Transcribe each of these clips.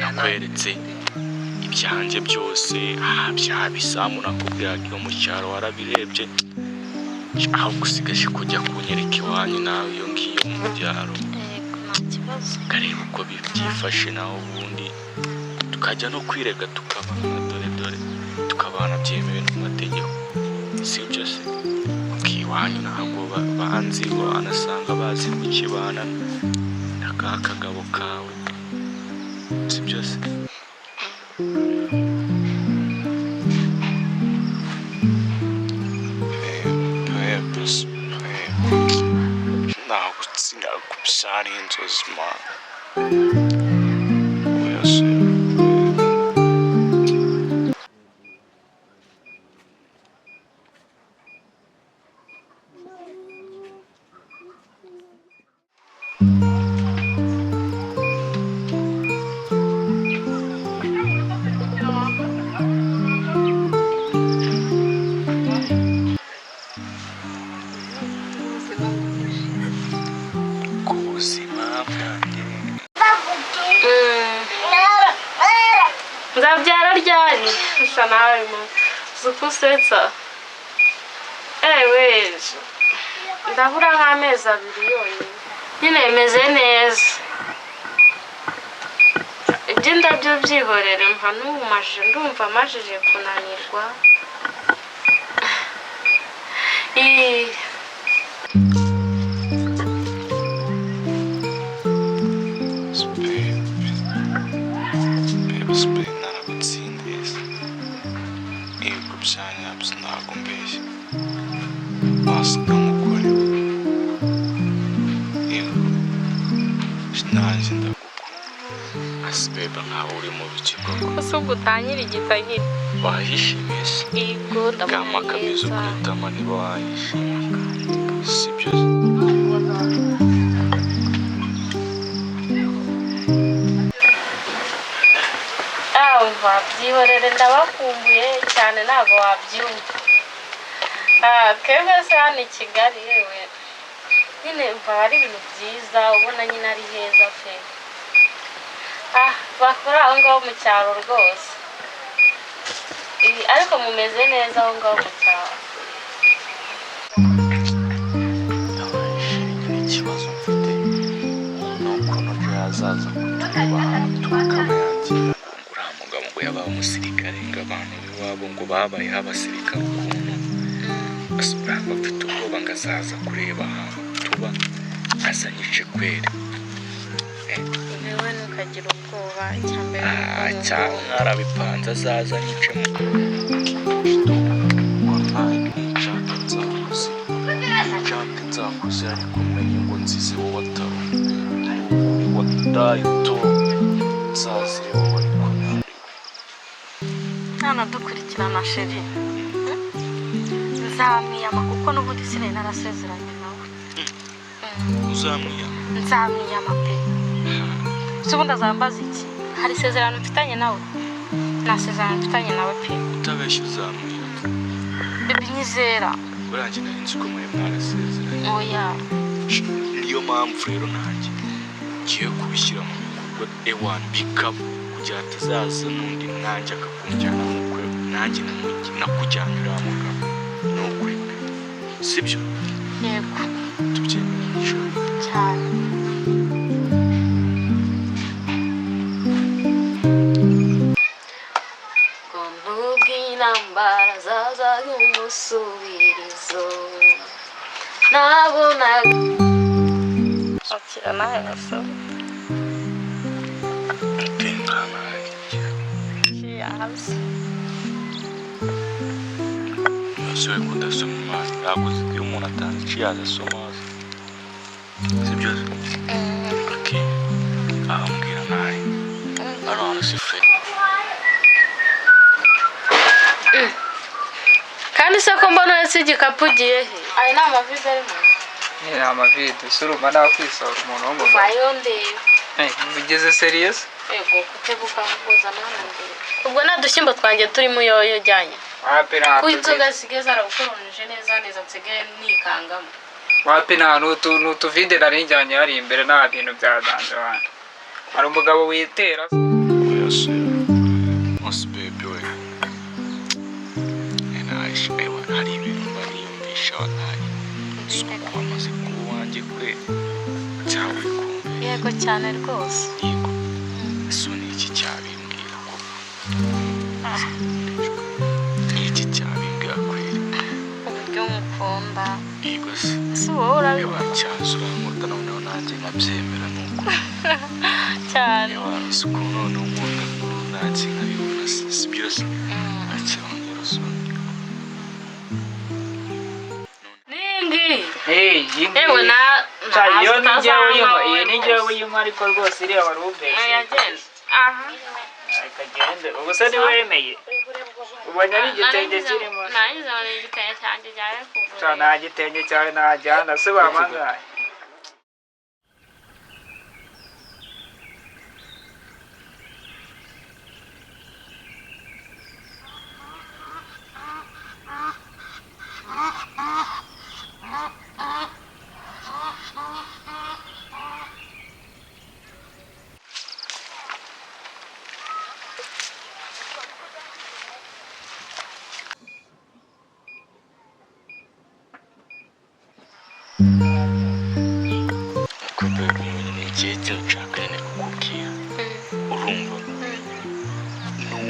Nakweretse ibyanje byose byabisamu nakubwira ko mu cyaro warabirebye aho gusigaje kujya kunyereka iwanyu nawe iyo ngiyo mu byaro kareba uko byifashe naho ubundi tukajya no kwirega tukabana dore tukabana byemewe n'amategeko sibyo se kiwanyu ntabwo banzi banasanga bazi kukibana nakakagabo kawe sibyo se Sari inzozi mana Nzabyara ryari usa nawe mu zukusetsa ndabura nk'amezi 2 yonyine nyine meze neza ibyo ndabyo byihorere mpa n'umaje ndumva amajije kunanirwa Asibeba nkaho uri mu bikiko kose ugutanyira igitanyira wahishimiye se yego kama kameze ukitama niba wahishimiye sibyo wabyihorere ndabakumbuye cyane ntabwo wabyumva twebwe se hano i Kigali yewe nyine mva ari ibintu byiza ubona nyine ari heza pe bakora aho ngaho mu cyaro rwose ariko mumeze neza aho ngaho mu cyaro ikibazo mfite n'ukuntu byazaza kutuba tukaba yangira uriya mugabo ngo yabaye umusirikare ngo abantu b'iwabo ngo babayeho abasirikare ukuntu bafite ubwoba ngo azaza kureba ahantu tuba azanyice kweri newe ntukagira ubwoba cyangwa mwarabipanze azaza anyicemo nshaka nzakuze ariko umenye ngo nzize wowe atari wadayito nzazire wowe ariko nana dukurikirana sheri nzamwiyama kuko n'ubundi sinari narasezeranye nawe uzamwiyama nzamwiyama pe ubundi azambaza iki hari isezerano mfitanye nawe nta sezerano mfitanye nawe pe utabeshya uzamwiyama bibi nyizera urangiye nari nzi ko muri mwarasezeranye oya niyo mpamvu rero nanjye ngiye kubishyira mu bikorwa ewan bikabu kugira atazaza n'undi nanjye akakunjyana mu kwe nanjye nakujyana uriya mugabo ni ukuri sibyo yego tubyemeje cyane intambara zaza y'umusubirizo nabona akira nawe basoma yazi yose kudasoma ntabwo iyo umuntu atanze iciyaza asoma sibyo okay ahambwira nawe hano ko mbona wese igikapu ugiye he aya ni amavide arimo ni amavide suruma nawe kwisohora umuntu wo mu vayo ndebe ugeze serious ego kutebuka kuza nanjye ubwo nadushyimbo twanjye turimo yoyo jyanye inzoga zige zaragukoronije neza neza nsigaye nikangamo wapi nta n'utuvide nari njyanye hari imbere nta bintu byaganje wana hari umugabo witera Yes, must be boy. And I hari ibintu bariyumvisha wanaye suko amaze kuwanjye kwe cyawe kumbe yego cyane rwose yego so ni iki cyabimbwira ko ni iki cyabimbwira kweli uburyo mukunda yego se wowe urabibona cyazura nkunda noneho nanjye nkabyemera nuko cyane isuku none umuntu nanjye nkabibona si byose akirongera usoni ewe na iyo nijyewe uyuma ariko rwose iriya wari ubeshye aha akagende ubu se ntiwemeye ubonye ari igitenge kirimo nanjye ni igitenge cyanjye cyaje kugura nta gitenge cyawe ntajyana se bamangaye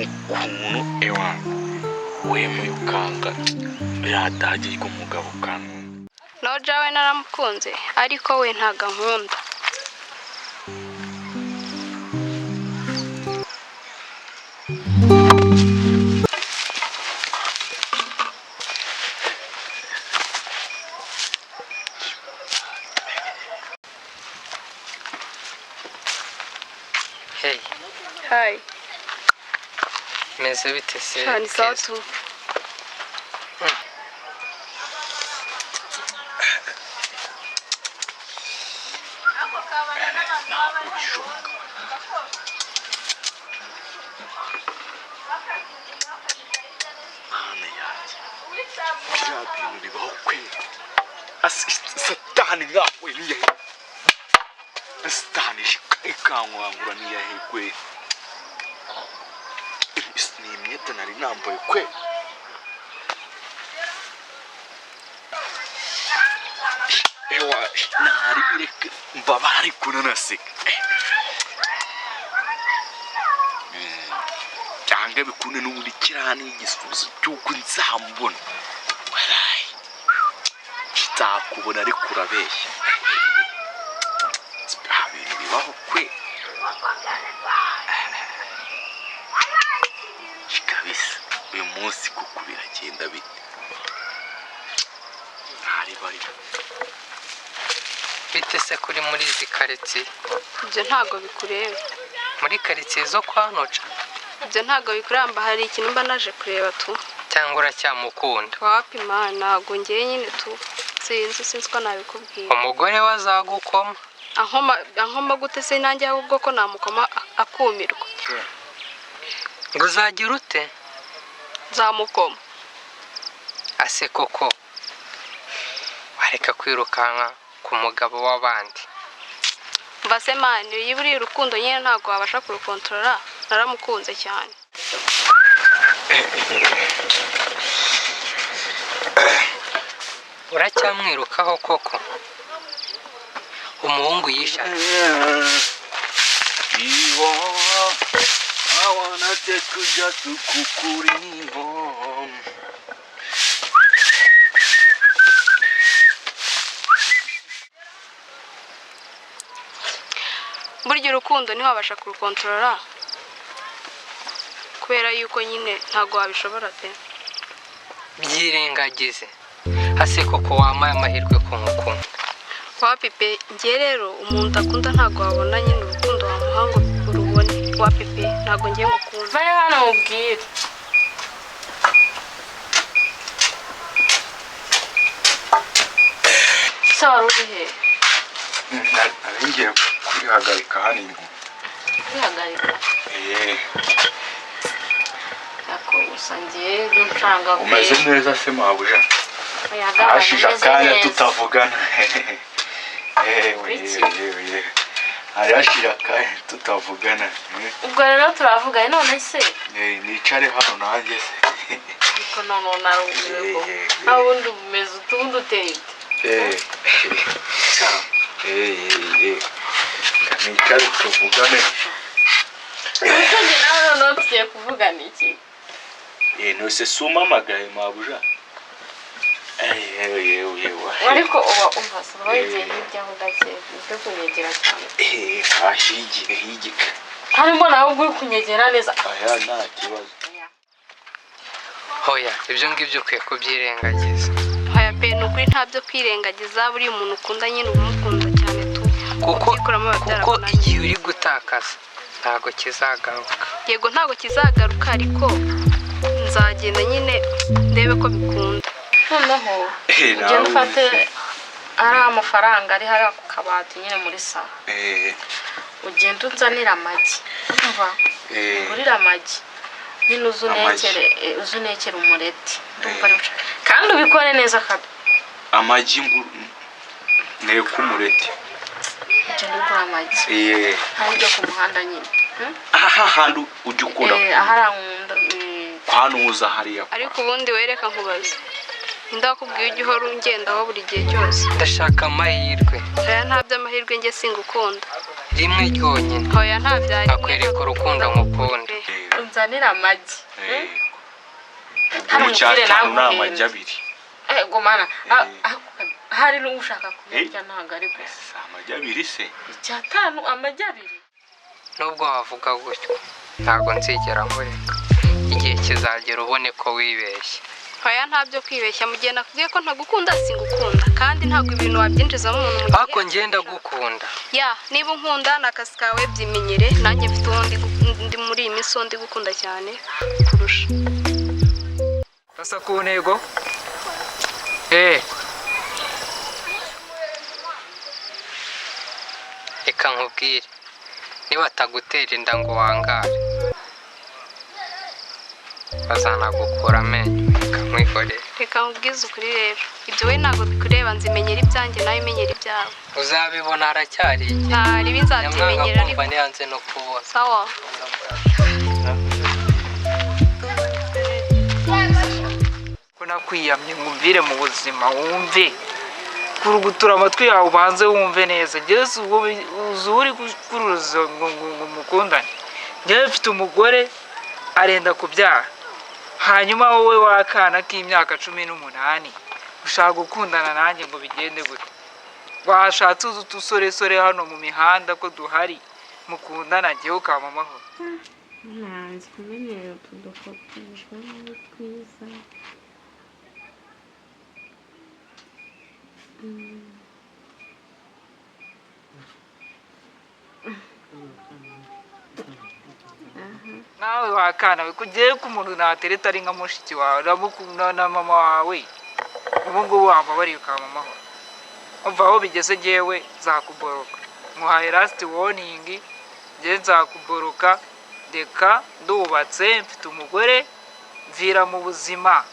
ukuntu ewa wemeye ukanga yadahagije umugabo kanu no jawe naramukunze ariko we ntaga nkunda Hey. Hi. Meze bite se? Ni sawa tu. Satani ngawe niye Satani ikangwangura niye kwe ni imyete nari nambaye kwe ewa nari bireke mbabari kunanaseka cyangwa bikune n'ubundi kirani igisubizo cy'uko nzambona warayi kitakubona ari kurabeshya ibintu bibaho kwe kabisa uyu munsi kuko biragenda bite ntari bari bite se kuri muri izi karitsiye Ibyo ntago bikureba muri karitsiye zo kwa Noca ibyo ntago bikuramba hari ikintu mba naje kureba tu cyangwa uracyamukunda wapima ntago ngiye nyine tu sinzi ko nabikubwiye umugore wazagukoma ankoma gute se nanjye ahubwo ko namukoma akumirwa ngo uzagira ute nzamukoma ase koko wareka kwirukanka ku mugabo w'abandi mbase mani yiburiye urukundo nyine ntago wabasha kurukontorora naramukunze cyane uracyamwirukaho koko umuhungu yishatse I wanna take you just to kukuringo burya urukundo ntiwabasha kurukontorora kubera yuko nyine ntago wabishobora pe byirengagize hase koko wamaye amahirwe ku mukunda wapipe ngiye rero umuntu akunda ntago wabona nyine urukundo wamuha ngo urubone wapipe ntago ngiye ngukunda vayo hano mubwire se wari uri he? ngiye kwihagarika hano inyuma. Kwihagarika? Yako gusa ngiye gucanga kwe. Umeze neza se mabuja? Ashije akanya tutavugana. Arashira akanya tutavugana. Ubwo rero turavuganye none se? Nicare hano nanjye se. Ariko none narumiwe. Abundi umeze utubundi uteye. Nicare tuvugane. Ubusanzwe nawe noneho tugiye kuvugana iki? Nose sumamagaye mabuja. Ariko uba umvase bagiye hirya ho gake byo kunyegera cyane. Higika. Harimo nawe uri kunyegera neza. Aya nta kibazo. Hoya ibyo ngibyo ukwiye kubyirengagiza. Hoya pe nukuri ntabyo kwirengagiza buri umuntu ukunda nyine umukunda cyane tu. Kuko igihe uri gutakaza ntago kizagaruka. Yego ntago kizagaruka ariko nzagenda nyine ndebe ko bikunda. Noneho ugenda ufate ari amafaranga ari hariya ku kabati nyine muri salo. Ugenda unzanira amagi. Umva? Ngurira amagi. Nyine uzunekere umureti. Kandi ubikore neza kabi. Amagi nteko umureti. Ugenda ugura amagi. Handi ku muhanda nyine. Aha handu ujya ukunda. Aharankunda. Hano uza hariya. Ariko ubundi wereka nkubaza. Ndakubwiye ujye uhora ungendaho buri gihe cyose. Ndashaka amahirwe. Hoya ntabyo amahirwe njye singukunda. Rimwe ryonyine. Hoya ntabyari. Akwereka urukundo ngukunda. Unzanira amagi. Mu cyatanu n'amagi abiri. Gomana. Hari n'ushaka kumurya ntago ari gusa. Amagi abiri se? Icyatanu amagi abiri. Nubwo wavuga gutyo ntago nzigera nkureka. Igihe kizagera ubone ko wibeshye. Hoya ntabyo kwibeshya mugihe nakubwiye ko ntagukunda singukunda kandi ntago ibintu wabyinjizamo umuntu mugihe. Ako ngenda gukunda. Ya niba unkunda nakasi kawe byimenyere nanjye mfite undi ndi muri iyi minsi ndi gukunda cyane kurusha. Asa ku ntego? Reka nkubwire niba atagutera inda ngo wangare bazanagukura amenyo kamwihorera. Reka nkubwize ukuri rero ibyo we ntabwo bikureba nzimenyera ibyanjye nawe imenyera ibyawe. Uzabibona haracyari igihe. Ntari bizabyimenyera ariko niyanze no kubona. Sawa. Ko nakwiyamye ngumvire mu buzima wumve. Kurugutura amatwi yawe ubanze wumve neza. Ngeze ubwo uzuri kuruza ngo mukundane. Njye mfite umugore arenda kubyara. Hanyuma wowe wakana k'imyaka 18 ushaka gukundana nanjye ngo bigende gute? Washatse utusore hano mu mihanda ko duhari mukundana gihe ukama amahoro. Nanze kumenyera tudufotishwa n'utwiza. Nawe wakana we kugiye ku muntu natereta ari nka mushiki wawe uramukunda na mama wawe. Ubu ngubu wambabariye ukama amahoro. Umva aho bigeze jewe zakuboroka. Muhaye last warning je nzakuboroka. Deka ndubatse mfite umugore mvira mu buzima.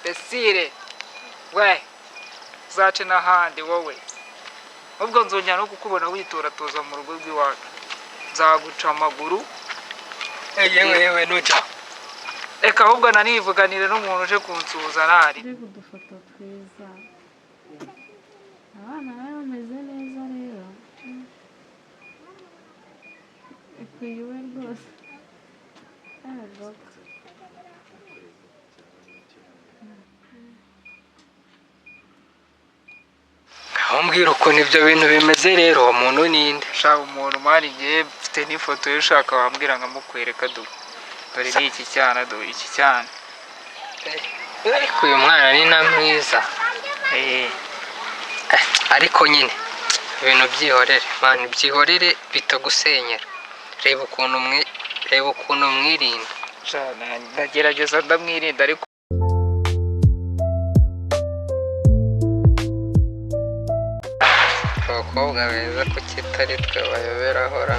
Besire we zace n'ahandi wowe. Ubwo nzongera no kukubona witora toza mu rugo rw'iwacu. Nzaguca amaguru. Yewe nuca. Eka ahubwo nanivuganire n'umuntu uje kunsuhuza nari. Uri kudufoto twiza. Abana baba bameze neza rero. Ikwiwe rwose. Mbwira ukuntu ibyo bintu bimeze rero umuntu ninde? Shaka umuntu mari ngiye mfite n'ifoto yo ushaka wambwira nkamukwereka dore ni iki cyana iki cyana. Ariko uyu mwana ni na mwiza. Ariko nyine ibintu byihorere man byihorere bitagusenyera. Reba ukuntu mwirinda. Ndagerageza ndamwirinda ariko abakobwa beza ko kitari twe bayoberahora.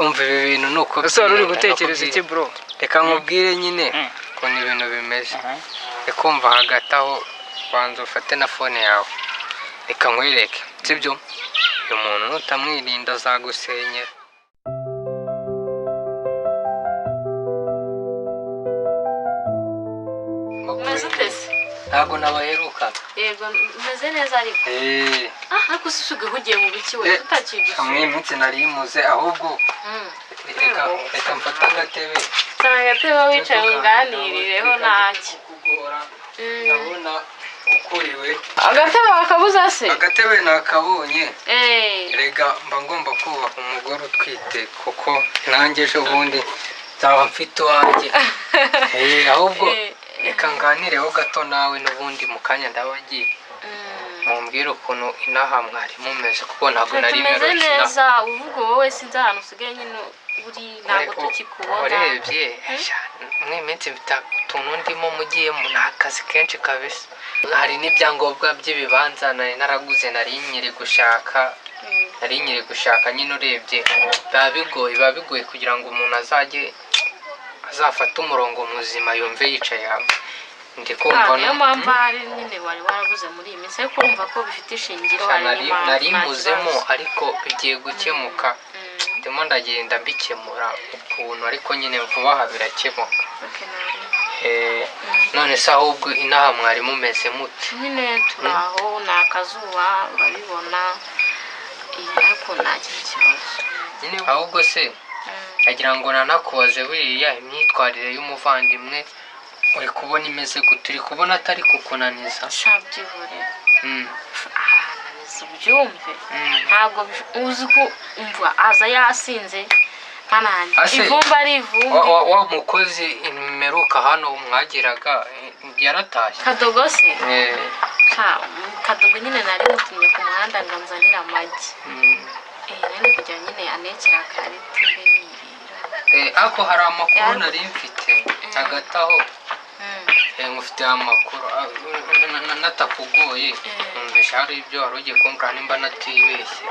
Umva ibi bintu nuko ese wari uri gutekereza iki bro? Reka nkubwire nyine ukuntu ibintu bimeze. Reka umva hagati aho banza ufate na fone yawe, reka nkwereke, sibyo? Uyu muntu nutamwirinda azagusenyera. Ntabwo nabaheruka. Yego meze neza ariko. Ariko ususuge hugiye mu biki we utakigusa. Hamwe iminsi nari imuze ahubwo. Reka mfata agatebe. Sana agatebe wicaye unganirireho ntacyo. Ndabona ukuriwe. Agatebe wakabuza se? Agatebe nakabonye. Rega mba ngomba kubaha umugore utwite kuko nanjye ejo bundi nzaba mfite uwanjye. Ahubwo reka nganireho gato nawe n'ubundi mu kanya ndabagiye. Mumbwire ukuntu inaha mwari mumeze kuko ntabwo nari tumeze neza. Uvuga wowe sinzi ahantu usigaye nyine uri ntabwo tukikubona. Urebye mw'iminsi utuntu ndimo mugiyemo ni akazi kenshi kabisa. Hari n'ibyangombwa by'ibibanza nari naraguze nari nyiri gushaka nyine urebye biba bigoye kugira ngo umuntu azafata umurongo muzima yumve yicaye hamwe. Ndi kumva niyo mpamvu hari nyine wari waraguze muri iyi minsi ariko urumva ko bifite ishingiro. Nari muzemo ariko bigiye gukemuka. Ndimo ndagenda mbikemura ukuntu ariko nyine vuba aha birakemuka. None se ahubwo inaha mwari mumeze mute? Nyine turaho ni akazuba urabibona ariko nta kibazo. Ahubwo se agira ngo nanakubaze buriya imyitwarire y'umuvandimwe uri kubona imeze gute? Uri kubona atari kukunaniza? Shabyihore ubyumve ntabwo uzi ko umva aza yasinze ivumba ari ivumbi. Wa mukozi imeruka hano mwagiraga yaratashye? Kadogo se? Kadogo nyine nari mutumye ku muhanda ngo nzanire amagi. Nari kugira nyine anekera karite mbe yirira. Ako hari amakuru nari mfite hagati aho. Mufite amakuru natakugoye numvisha hari ibyo wari ugiye kumbwira nimba natibeshye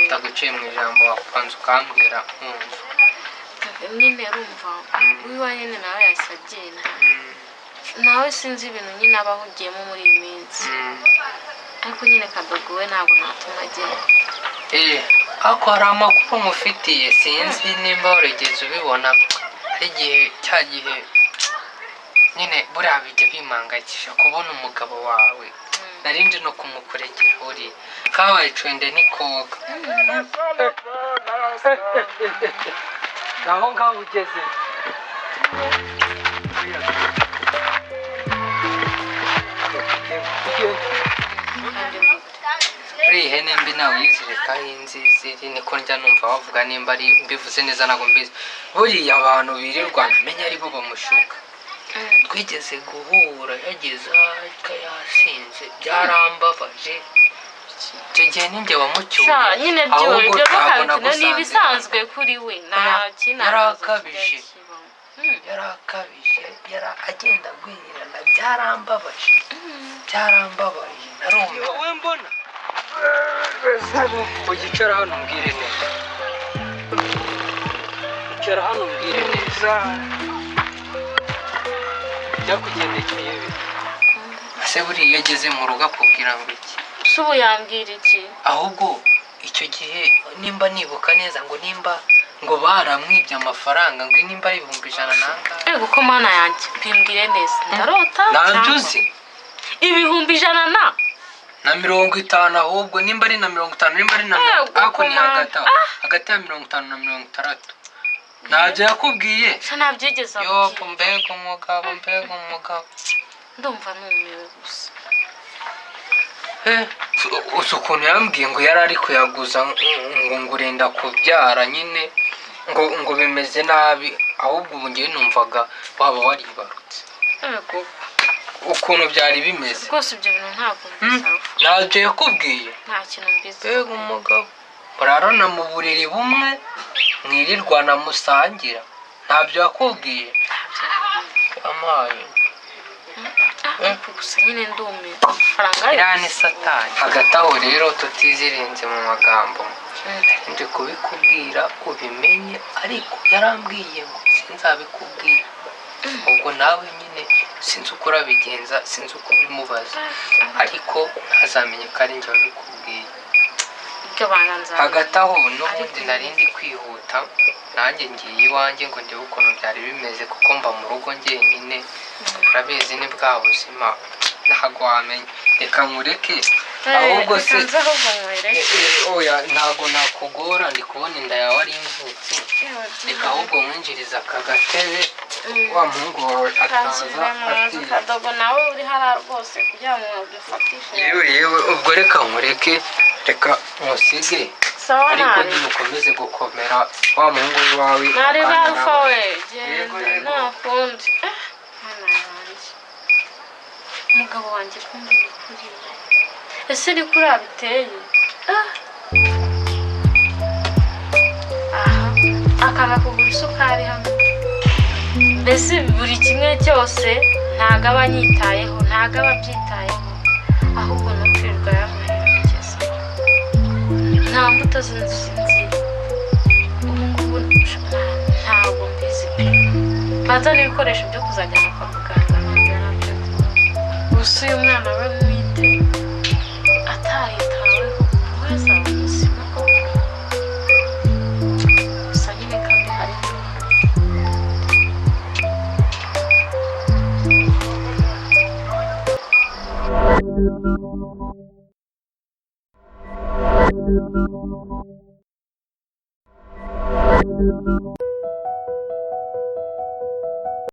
utaguciye mu ijambo wapanze ukambwira nkumva. Nyine rumva wiwa nyine nawe yahise agenda. Nawe sinzi ibintu nyine aba ahugiyemo muri iyi minsi ariko nyine Kadogo we ntabwo natuma agenda. Ako hari amakuru mufitiye sinzi nimba warigeze ubibona. Hari igihe cya gihe nyine buriya bijya bimangayikisha kubona umugabo wawe narindi no kumukuregera buriya kabaye icwende n'ikoga. Naho ngaho ugeze uri ihene mbi nawe yizirikaho inziziri niko njya numva bavuga nimba ari mbivuze neza ntabwo mbizi. Buriya abantu birirwa ntamenya aribo bamushuka. Twigeze guhura yageze yasinze byarambabaje. Icyo gihe ninjye wamucyuye nyine ibyo bakabituna ni ibisanzwe kuri we nta yarakabije agenda agwirirana byarambabaje narumiwe. Wowe mbona ugicara hano umbwire neza. Icara hano umbwire neza byakugendekeye bite? Ese buriya ageze mu rugo akubwira ngo iki? Se ubu yambwira iki? Ahubwo icyo gihe nimba nibuka neza ngo nimba ngo baramwibye amafaranga ngo nimba ari 100 nangahe. Ko mana yanjye bimbwire neza ndarota ntabyo uzi. 100 na 50 ahubwo nimba ari na 50 nimba ari na ako ni hagati ya 50 na 60. Ntabyo yakubwiye? Ntabyigeze abwiye. Mbega umugabo ndumva numiwe gusa. Ukuntu yambwiye ngo yari ari kuyaguza ngo ngurenda kubyara nyine ngo bimeze nabi ahubwo ubu ngiye numvaga waba waribarutse. Ukuntu byari bimeze rwose ibyo bintu ntabwo mbisaho. Ntabyo yakubwiye? Nta kintu mbizi. Mbega umugabo murarana mu buriri bumwe mwirirwana musangira ntabyo yakubwiye? Amaye gusa nyine ndumiwe amafaranga iriya ni satani. Hagati aho rero tutizirinze mu magambo nje kubikubwira ubimenye, ariko yarambwiye ngo sinzabikubwira. Ubwo nawe nyine sinzi uko urabigenza, sinzi uko ubimubaza, ariko ntazamenye ko ari njye wabikubwiye. Hagati aho n'ubundi nari ndi kwihuta, nanjye ngiye iwanjye ngo ndebe ukuntu byari bimeze, kuko mba mu rugo njyenyine, urabizi ni bwa buzima ntabwo wamenya. Reka nkureke, ahubwo se oya ntabwo nakugora, ndi kubona inda yawe ari imvutsi. Reka ahubwo mwinjiriza aka gatebe, wa muhungu wawe ataza ati kadogo nawe uri hariya rwose kugira ngo udufatishe. Yewe ubwo reka nkureke, reka musige, ariko nyine ukomeze gukomera, wa muhungu wawe nari bapfa we genda nakundi. Mwana wanjye, umugabo wanjye kumva bikuriye, ese ni kuri abiteye. Aha akanga kugura isukari hano, mbese buri kimwe cyose ntago aba anyitayeho, ntago aba abyitayeho, ahubwo no kwirirwa yamuherekeza. Nta mbuto zinzira, ubu ngubu ntabwo mbizi pe. Baza n'ibikoresho byo kuzajyana kwa muganga ntabwo yarabyo. Gusa uyu mwana we mwite ataritaweho wazaba muzima koko. Gusa nyine kandi hari